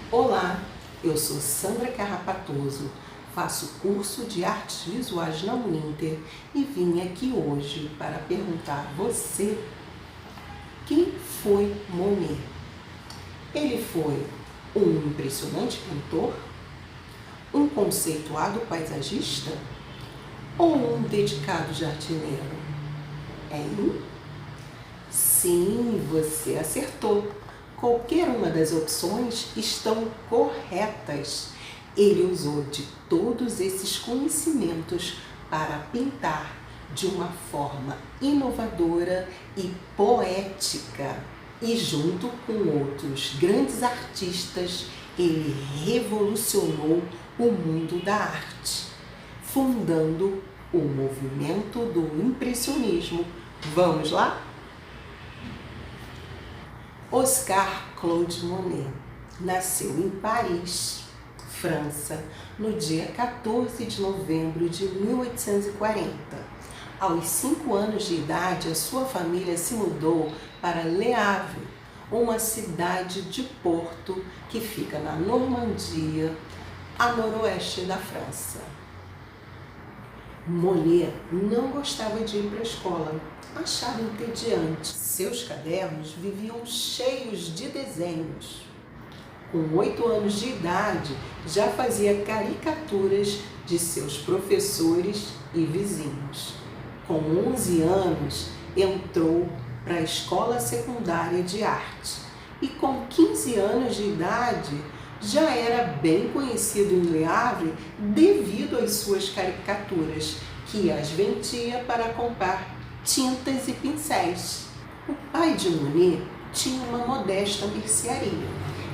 Olá, eu sou Sandra Carrapatoso, faço curso de artes visuais na Uninter e vim aqui hoje para perguntar a você quem foi Monet. Ele foi um impressionante pintor, um conceituado paisagista ou um dedicado jardineiro? Hein? Sim, você acertou. Qualquer uma das opções estão corretas. Ele usou de todos esses conhecimentos para pintar de uma forma inovadora e poética. E junto com outros grandes artistas, ele revolucionou o mundo da arte, fundando o movimento do impressionismo. Vamos lá? Oscar Claude Monet nasceu em Paris, França, no dia 14 de novembro de 1840. Aos 5 anos de idade, a sua família se mudou para Le Havre, uma cidade de porto que fica na Normandia, a noroeste da França. Monet não gostava de ir para a escola, achava entediante. Seus cadernos viviam cheios de desenhos. Com 8 anos de idade, já fazia caricaturas de seus professores e vizinhos. Com 11 anos, entrou para a escola secundária de arte e com 15 anos de idade, já era bem conhecido em Le Havre devido às suas caricaturas, que as vendia para comprar tintas e pincéis. O pai de Monet tinha uma modesta mercearia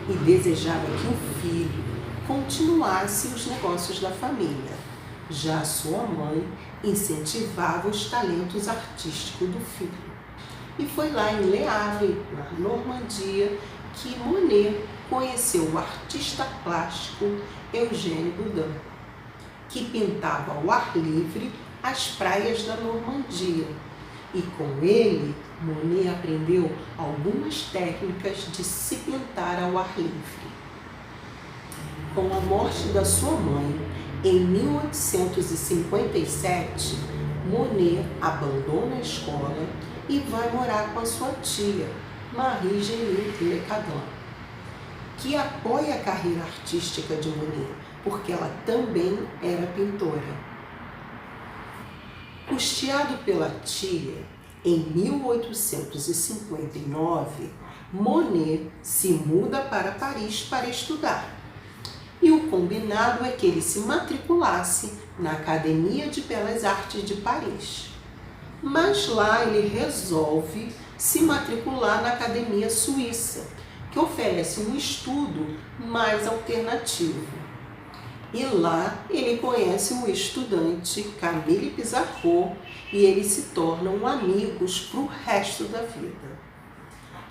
e desejava que o filho continuasse os negócios da família. Já sua mãe incentivava os talentos artísticos do filho. E foi lá em Le Havre, na Normandia, que Monet conheceu o artista plástico Eugène Boudin, que pintava ao ar livre as praias da Normandia. E com ele, Monet aprendeu algumas técnicas de se pintar ao ar livre. Com a morte da sua mãe, em 1857, Monet abandona a escola e vai morar com a sua tia, Marie-Génie Lecadon, que apoia a carreira artística de Monet, porque ela também era pintora. Custeado pela tia, em 1859, Monet se muda para Paris para estudar. E o combinado é que ele se matriculasse na Academia de Belas Artes de Paris. Mas lá ele resolve se matricular na Academia Suíça, que oferece um estudo mais alternativo. E lá ele conhece o estudante Camille Pissarro e eles se tornam amigos para o resto da vida.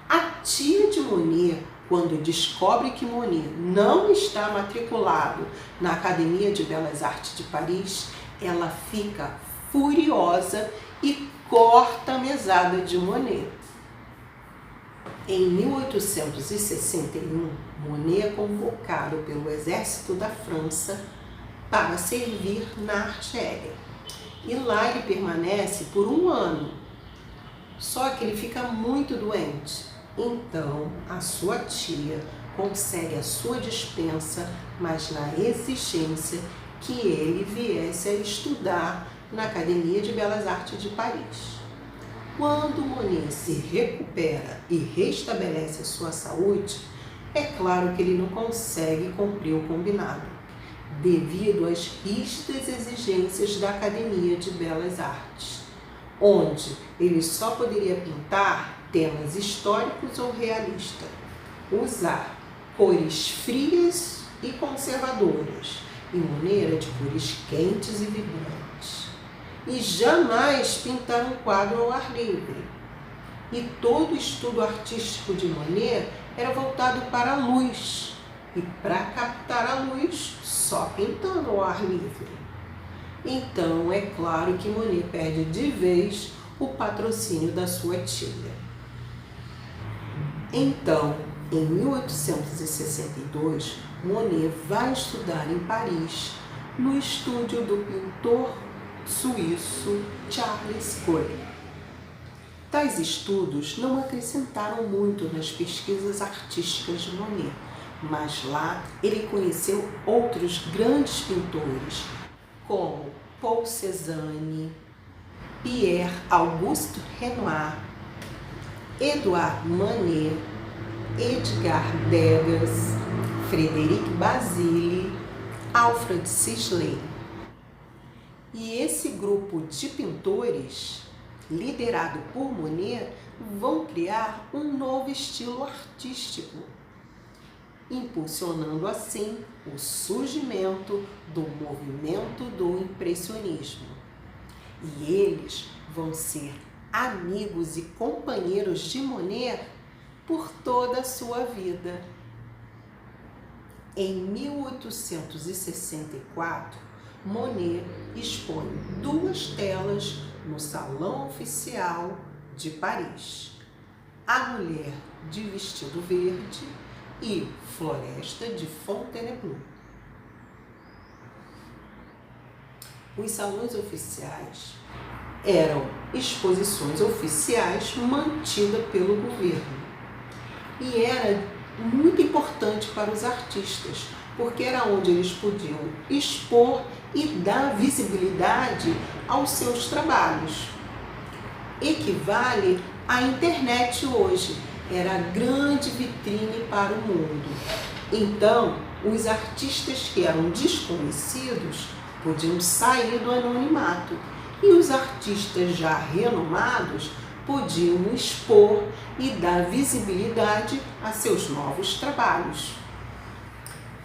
A tia de Monet, quando descobre que Monet não está matriculado na Academia de Belas Artes de Paris, ela fica furiosa e corta a mesada de Monet. Em 1861, Monet é convocado pelo exército da França para servir na Argélia. E lá ele permanece por 1 ano. Só que ele fica muito doente. Então, a sua tia consegue a sua dispensa, mas na exigência que ele viesse a estudar na Academia de Belas Artes de Paris. Quando Monet se recupera e restabelece a sua saúde, é claro que ele não consegue cumprir o combinado, devido às rígidas exigências da Academia de Belas Artes, onde ele só poderia pintar temas históricos ou realistas, usar cores frias e conservadoras, e Monet era de cores quentes e vibrantes. E jamais pintar um quadro ao ar livre. E todo o estudo artístico de Monet era voltado para a luz. E para captar a luz, só pintando ao ar livre. Então, é claro que Monet perde de vez o patrocínio da sua tia. Então, Em 1862, Monet vai estudar em Paris, no estúdio do pintor suíço Charles Cros. Tais estudos não acrescentaram muito nas pesquisas artísticas de Monet, mas lá ele conheceu outros grandes pintores, como Paul Cézanne, Pierre-Auguste Renoir, Edouard Manet, Edgar Degas, Frederic Bazille, Alfred Sisley. E esse grupo de pintores, liderado por Monet, vão criar um novo estilo artístico, impulsionando assim o surgimento do movimento do impressionismo. E eles vão ser amigos e companheiros de Monet por toda a sua vida. Em 1864, Monet expõe 2 telas no Salão Oficial de Paris: A Mulher de Vestido Verde e Floresta de Fontainebleau. Os salões oficiais eram exposições oficiais mantidas pelo governo e era muito importante para os artistas, porque era onde eles podiam expor e dar visibilidade aos seus trabalhos. Equivale à internet hoje, era a grande vitrine para o mundo. Então, os artistas que eram desconhecidos podiam sair do anonimato e os artistas já renomados podiam expor e dar visibilidade a seus novos trabalhos.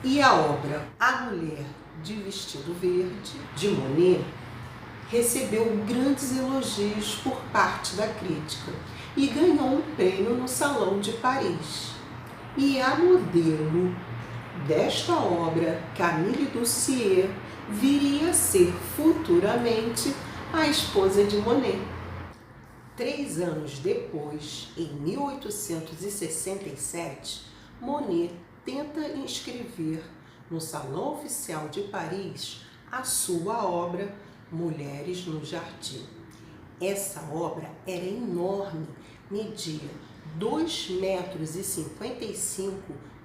E a obra A Mulher de Vestido Verde, de Monet, recebeu grandes elogios por parte da crítica e ganhou um prêmio no Salão de Paris. E a modelo desta obra, Camille Doucier, viria a ser futuramente a esposa de Monet. 3 anos depois, em 1867, Monet tenta inscrever no Salão Oficial de Paris a sua obra Mulheres no Jardim. Essa obra era enorme, media 2,55 metros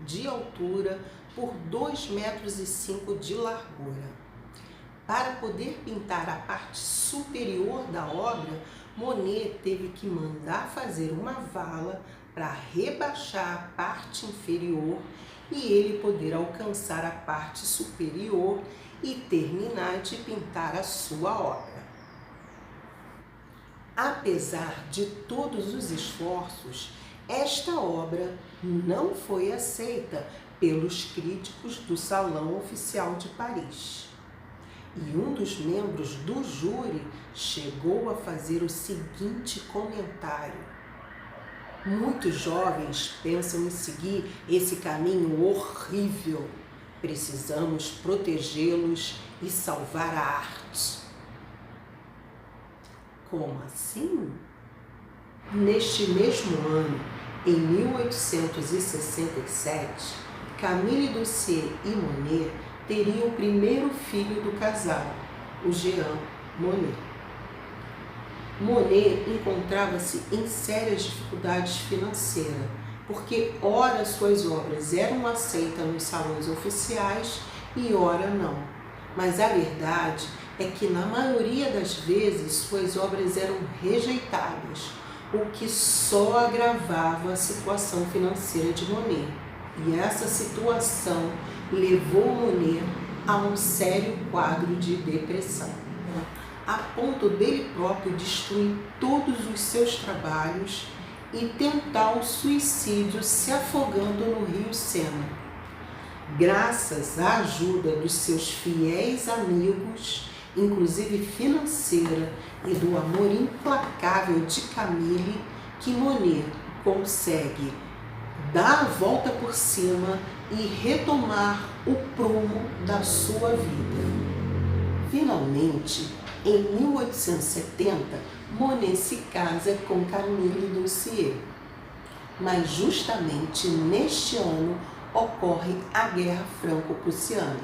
de altura por 2,05 metros de largura. Para poder pintar a parte superior da obra, Monet teve que mandar fazer uma vala para rebaixar a parte inferior e ele poder alcançar a parte superior e terminar de pintar a sua obra. Apesar de todos os esforços, esta obra não foi aceita pelos críticos do Salão Oficial de Paris. E um dos membros do júri chegou a fazer o seguinte comentário: muitos jovens pensam em seguir esse caminho horrível. Precisamos protegê-los e salvar a arte. Como assim? Neste mesmo ano, em 1867, Camille Doucier e Monet teriam o primeiro filho do casal, o Jean Monet. Monet encontrava-se em sérias dificuldades financeiras, porque ora suas obras eram aceitas nos salões oficiais e ora não. Mas a verdade é que na maioria das vezes suas obras eram rejeitadas, o que só agravava a situação financeira de Monet. E essa situação levou Monet a um sério quadro de depressão, a ponto dele próprio destruir todos os seus trabalhos e tentar o suicídio se afogando no rio Sena. Graças à ajuda dos seus fiéis amigos, inclusive financeira, e do amor implacável de Camille, que Monet consegue dar a volta por cima e retomar o prumo da sua vida. Finalmente, em 1870, Monet se casa com Camille Doucier. Mas justamente neste ano ocorre a Guerra Franco-Prussiana.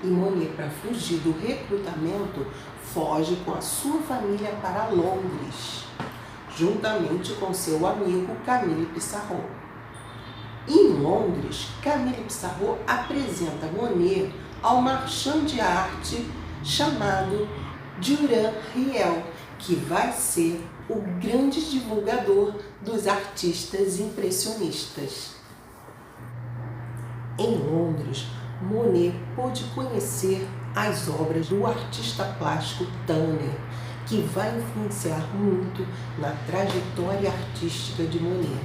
E Monet, para fugir do recrutamento, foge com a sua família para Londres, juntamente com seu amigo Camille Pissarro. Em Londres, Camille Pissarro apresenta Monet ao marchand de arte chamado Durand Ruel, que vai ser o grande divulgador dos artistas impressionistas. Em Londres, Monet pôde conhecer as obras do artista plástico Turner, que vai influenciar muito na trajetória artística de Monet.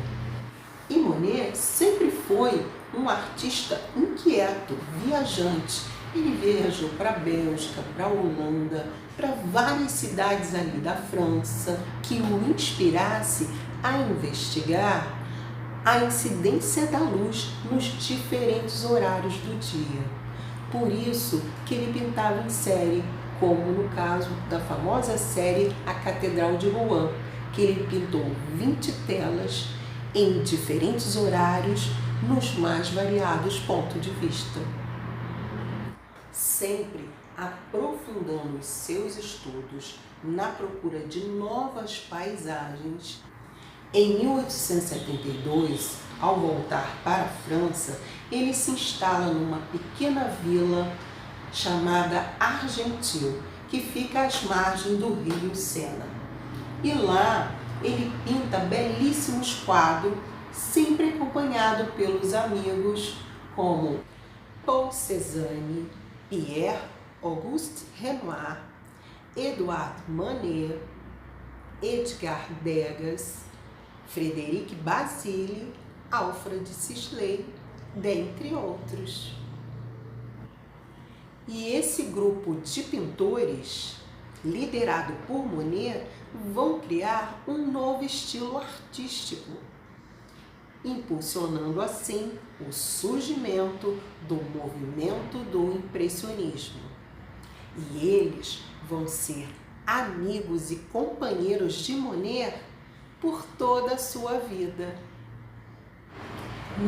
E Monet sempre foi um artista inquieto, viajante. Ele viajou para a Bélgica, para a Holanda, para várias cidades ali da França, que o inspirasse a investigar a incidência da luz nos diferentes horários do dia. Por isso que ele pintava em série, como no caso da famosa série A Catedral de Rouen, que ele pintou 20 telas em diferentes horários, nos mais variados pontos de vista. Sempre aprofundando os seus estudos na procura de novas paisagens, em 1872, ao voltar para a França, ele se instala numa pequena vila chamada Argenteuil, que fica às margens do rio Sena. E lá ele pinta belíssimos quadros, sempre acompanhado pelos amigos como Paul Cézanne, Pierre-Auguste Renoir, Edouard Manet, Edgar Degas, Frederic Basile, Alfred Sisley, dentre outros. E esse grupo de pintores, liderado por Monet, vão criar um novo estilo artístico, impulsionando assim o surgimento do movimento do impressionismo. E eles vão ser amigos e companheiros de Monet por toda a sua vida.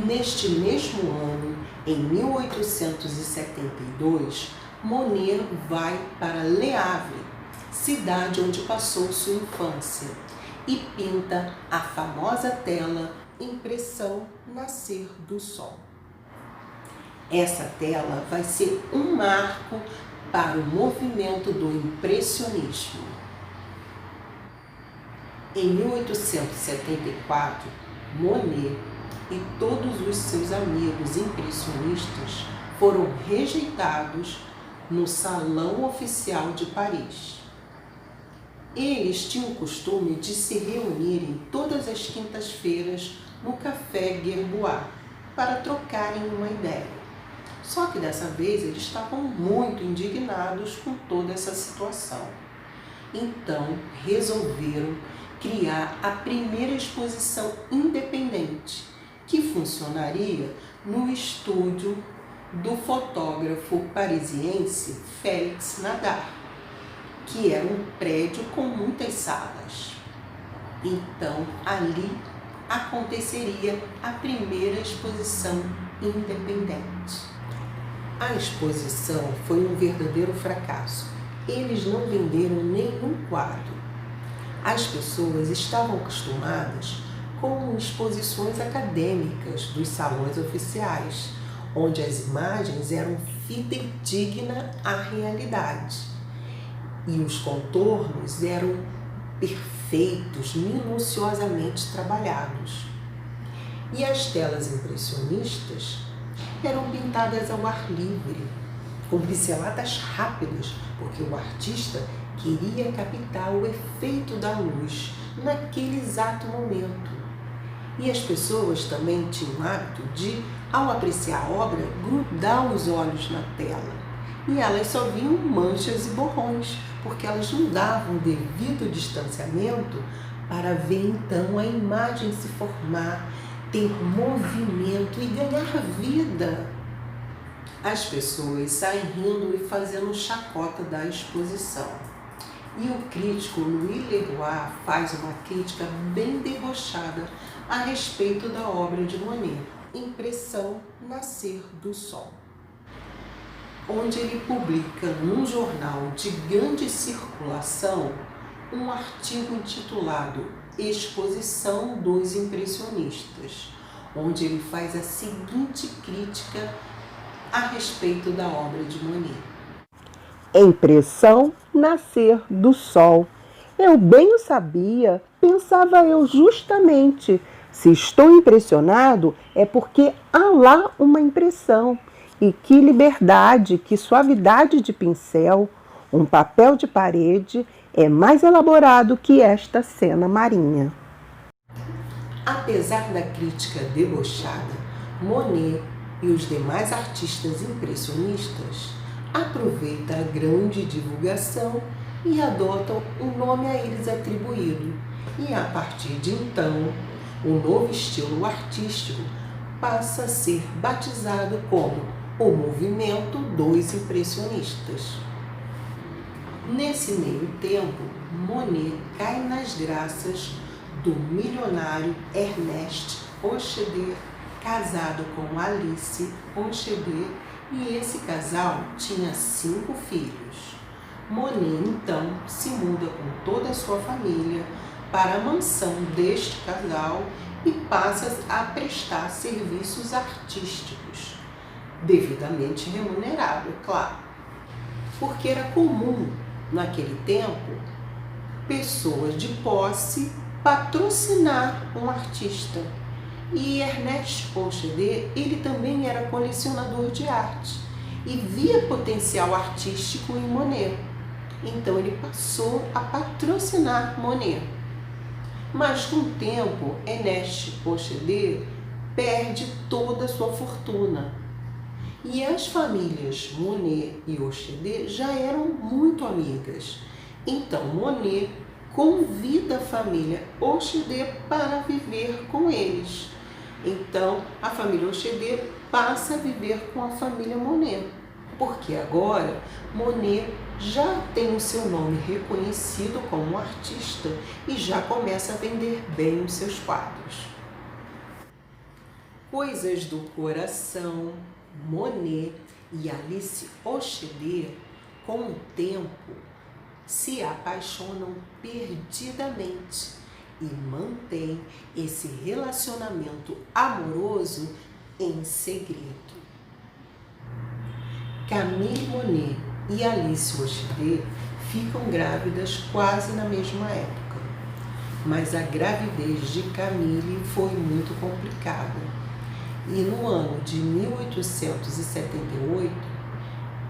Neste mesmo ano, em 1872, Monet vai para Le Havre, cidade onde passou sua infância, e pinta a famosa tela Impressão Nascer do Sol. Essa tela vai ser um marco para o movimento do impressionismo. Em 1874, Monet e todos os seus amigos impressionistas foram rejeitados no Salão Oficial de Paris. Eles tinham o costume de se reunirem todas as quintas-feiras no Café Gerbois para trocarem uma ideia. Só que dessa vez eles estavam muito indignados com toda essa situação. Então resolveram criar a primeira exposição independente, que funcionaria no estúdio do fotógrafo parisiense Félix Nadar, que era um prédio com muitas salas. Então, ali aconteceria a primeira exposição independente. A exposição foi um verdadeiro fracasso. Eles não venderam nenhum quadro. As pessoas estavam acostumadas com exposições acadêmicas dos salões oficiais, onde as imagens eram fidedignas à realidade e os contornos eram perfeitos, minuciosamente trabalhados. E as telas impressionistas eram pintadas ao ar livre, com pinceladas rápidas, porque o artista queria captar o efeito da luz naquele exato momento. E as pessoas também tinham o hábito de, ao apreciar a obra, grudar os olhos na tela. E elas só viam manchas e borrões, porque elas não davam o devido distanciamento para ver então a imagem se formar, ter movimento e ganhar vida. As pessoas saem rindo e fazendo chacota da exposição. E o crítico Louis Leroy faz uma crítica bem debochada a respeito da obra de Monet, Impressão Nascer do Sol, onde ele publica num jornal de grande circulação um artigo intitulado Exposição dos Impressionistas, onde ele faz a seguinte crítica a respeito da obra de Monet. Impressão Nascer do Sol. Eu bem o sabia, pensava eu justamente. Se estou impressionado, é porque há lá uma impressão. E que liberdade, que suavidade de pincel, um papel de parede é mais elaborado que esta cena marinha. Apesar da crítica debochada, Monet e os demais artistas impressionistas aproveitam a grande divulgação e adotam o nome a eles atribuído. E a partir de então, o novo estilo artístico passa a ser batizado como o movimento dos impressionistas. Nesse meio tempo, Monet cai nas graças do milionário Ernest Hochedet, casado com Alice Hochedet, e esse casal tinha 5 filhos. Monet, então, se muda com toda a sua família para a mansão deste casal e passa a prestar serviços artísticos, devidamente remunerado, claro, porque era comum, naquele tempo, pessoas de posse patrocinar um artista. E Ernest Hochedet, ele também era colecionador de arte e via potencial artístico em Monet. Então ele passou a patrocinar Monet. Mas com o tempo, Ernest Hochedet perde toda a sua fortuna. E as famílias Monet e Hochedet já eram muito amigas. Então Monet convida a família Hochedet para viver com eles. Então a família Hochedet passa a viver com a família Monet, porque agora Monet já tem o seu nome reconhecido como artista e já começa a vender bem os seus quadros. Coisas do coração, Monet e Alice Hochedet, com o tempo, se apaixonam perdidamente e mantêm esse relacionamento amoroso em segredo. Camille Monet e Alice Hochedet ficam grávidas quase na mesma época, mas a gravidez de Camille foi muito complicada. E no ano de 1878,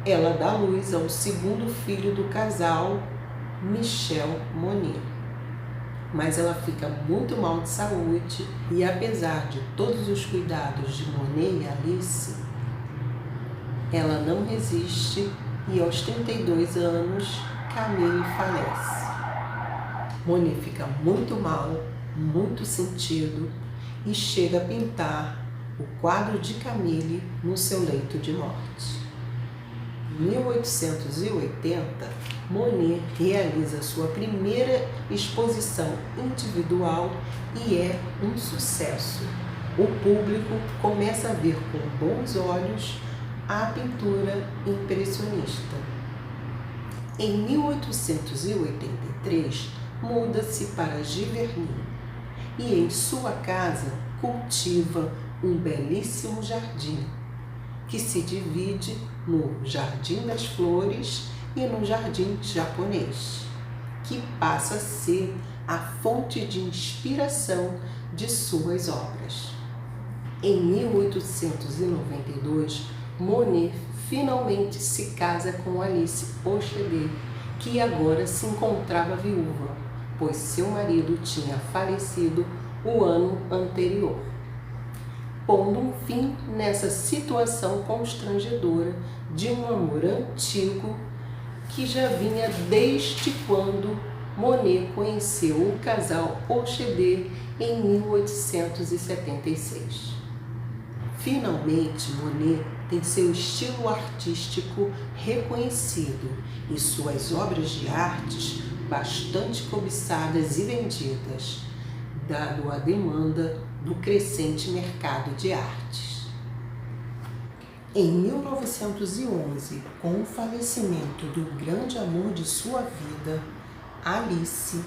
ela dá luz ao segundo filho do casal, Michel Monet. Mas ela fica muito mal de saúde e, apesar de todos os cuidados de Monet e Alice, ela não resiste e aos 32 anos, Camille falece. Monet fica muito mal, muito sentido e chega a pintar o quadro de Camille no seu leito de morte. Em 1880, Monet realiza sua primeira exposição individual e é um sucesso. O público começa a ver com bons olhos a pintura impressionista. Em 1883, muda-se para Giverny e em sua casa cultiva um belíssimo jardim, que se divide no Jardim das Flores e no Jardim Japonês, que passa a ser a fonte de inspiração de suas obras. Em 1892, Monet finalmente se casa com Alice Hochedet, que agora se encontrava viúva, pois seu marido tinha falecido o ano anterior, pondo um fim nessa situação constrangedora de um amor antigo que já vinha desde quando Monet conheceu o casal Hochedet em 1876. Finalmente, Monet tem seu estilo artístico reconhecido e suas obras de artes bastante cobiçadas e vendidas, dado a demanda do crescente mercado de artes. Em 1911, com o falecimento do grande amor de sua vida, Alice,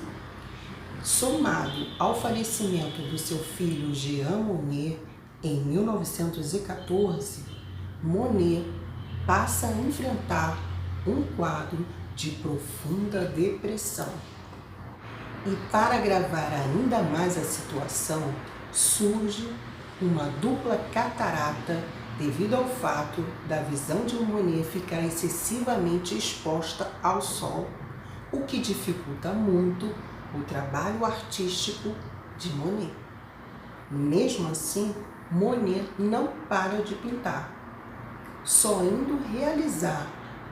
somado ao falecimento do seu filho Jean Monnet em 1914, Monet passa a enfrentar um quadro de profunda depressão. E para agravar ainda mais a situação, surge uma dupla catarata devido ao fato da visão de Monet ficar excessivamente exposta ao sol, o que dificulta muito o trabalho artístico de Monet. Mesmo assim, Monet não para de pintar, só indo realizar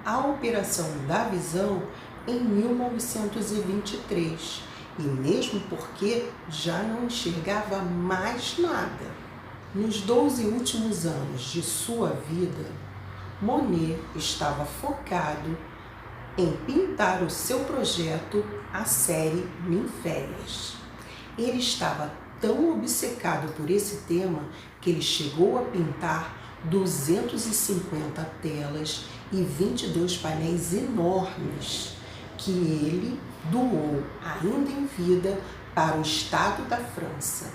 a operação da visão em 1923, e mesmo porque já não enxergava mais nada. Nos 12 últimos anos de sua vida, Monet estava focado em pintar o seu projeto, a série Ninféias. Ele estava tão obcecado por esse tema que ele chegou a pintar 250 telas e 22 painéis enormes que ele doou ainda em vida para o estado da França.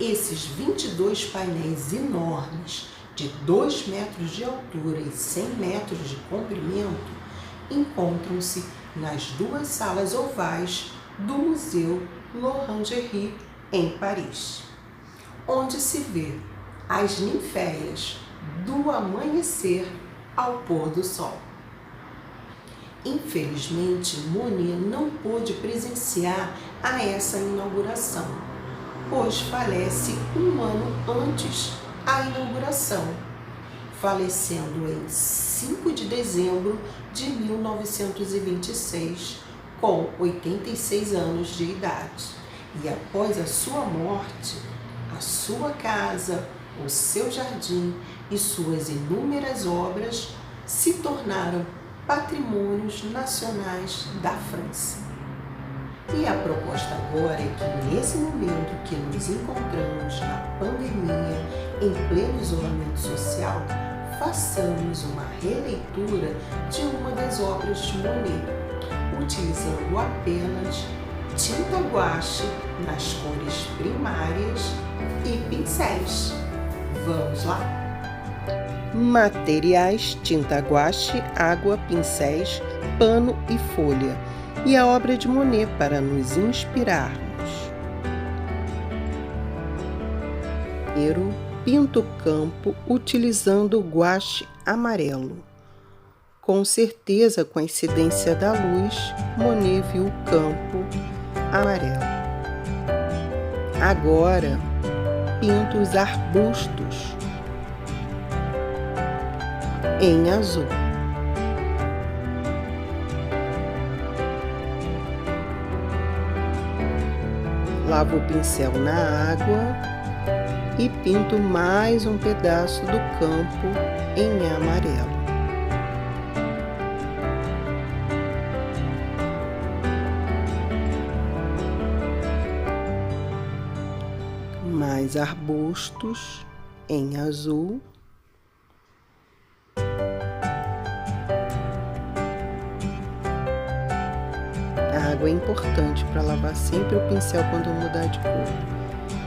Esses 22 painéis enormes, de 2 metros de altura e 100 metros de comprimento, encontram-se nas 2 salas ovais do Museu Lorangerie, em Paris, onde se vê as ninféias do amanhecer ao pôr do sol. Infelizmente, Monet não pôde presenciar a essa inauguração, pois falece um ano antes da inauguração, falecendo em 5 de dezembro de 1926, com 86 anos de idade. E após a sua morte, a sua casa, o seu jardim e suas inúmeras obras se tornaram patrimônios nacionais da França. E a proposta agora é que, nesse momento que nos encontramos na pandemia, em pleno isolamento social, façamos uma releitura de uma das obras de Monet, utilizando apenas tinta guache nas cores primárias e pincéis. Vamos lá? Materiais: tinta guache, água, pincéis, pano e folha. E a obra de Monet para nos inspirarmos. Primeiro, pinta o campo utilizando o guache amarelo. Com certeza, com a incidência da luz, Monet viu o campo amarelo. Agora, pinta os arbustos em azul. Lavo o pincel na água e pinto mais um pedaço do campo em amarelo. Mais arbustos em azul. A água é importante para lavar sempre o pincel quando mudar de cor.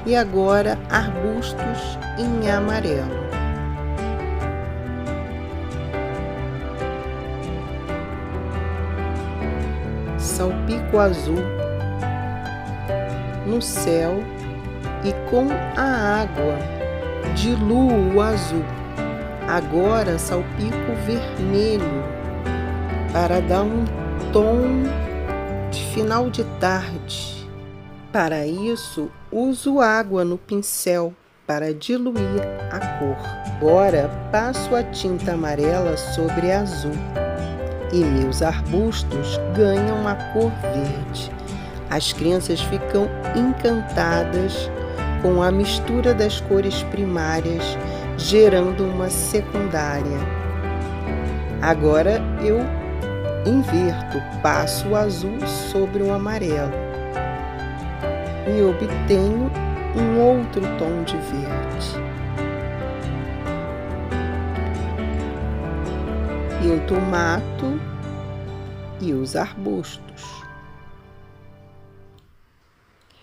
E agora, arbustos em amarelo. Salpico azul no céu e com a água diluo o azul. Agora salpico vermelho para dar um tom de final de tarde. Para isso, uso água no pincel para diluir a cor. Agora passo a tinta amarela sobre azul e meus arbustos ganham a cor verde. As crianças ficam encantadas com a mistura das cores primárias, gerando uma secundária. Agora eu inverto, passo o azul sobre o amarelo e obtenho um outro tom de verde. Pinto o mato e os arbustos.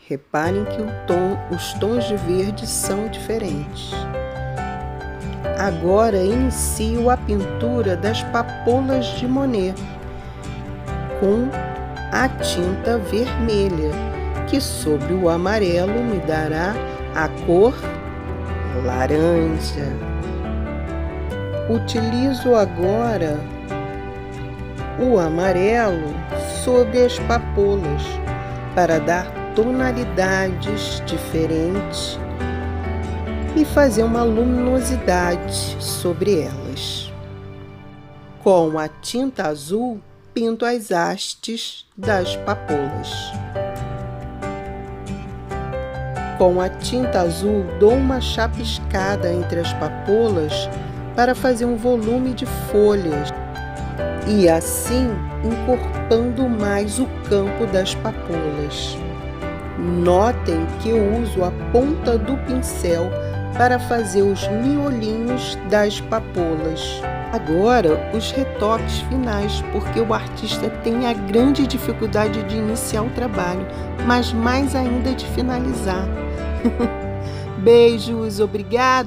Reparem que os tons de verde são diferentes. Agora inicio a pintura das papoulas de Monet com a tinta vermelha, que sobre o amarelo me dará a cor laranja. Utilizo agora o amarelo sobre as papoulas para dar tonalidades diferentes e fazer uma luminosidade sobre elas. Com a tinta azul, pinto as hastes das papoulas. Com a tinta azul, dou uma chapiscada entre as papoulas para fazer um volume de folhas e assim encorpando mais o campo das papoulas. Notem que eu uso a ponta do pincel para fazer os miolinhos das papoulas. Agora, os retoques finais, porque o artista tem a grande dificuldade de iniciar o trabalho, mas mais ainda de finalizar. Beijos, obrigada!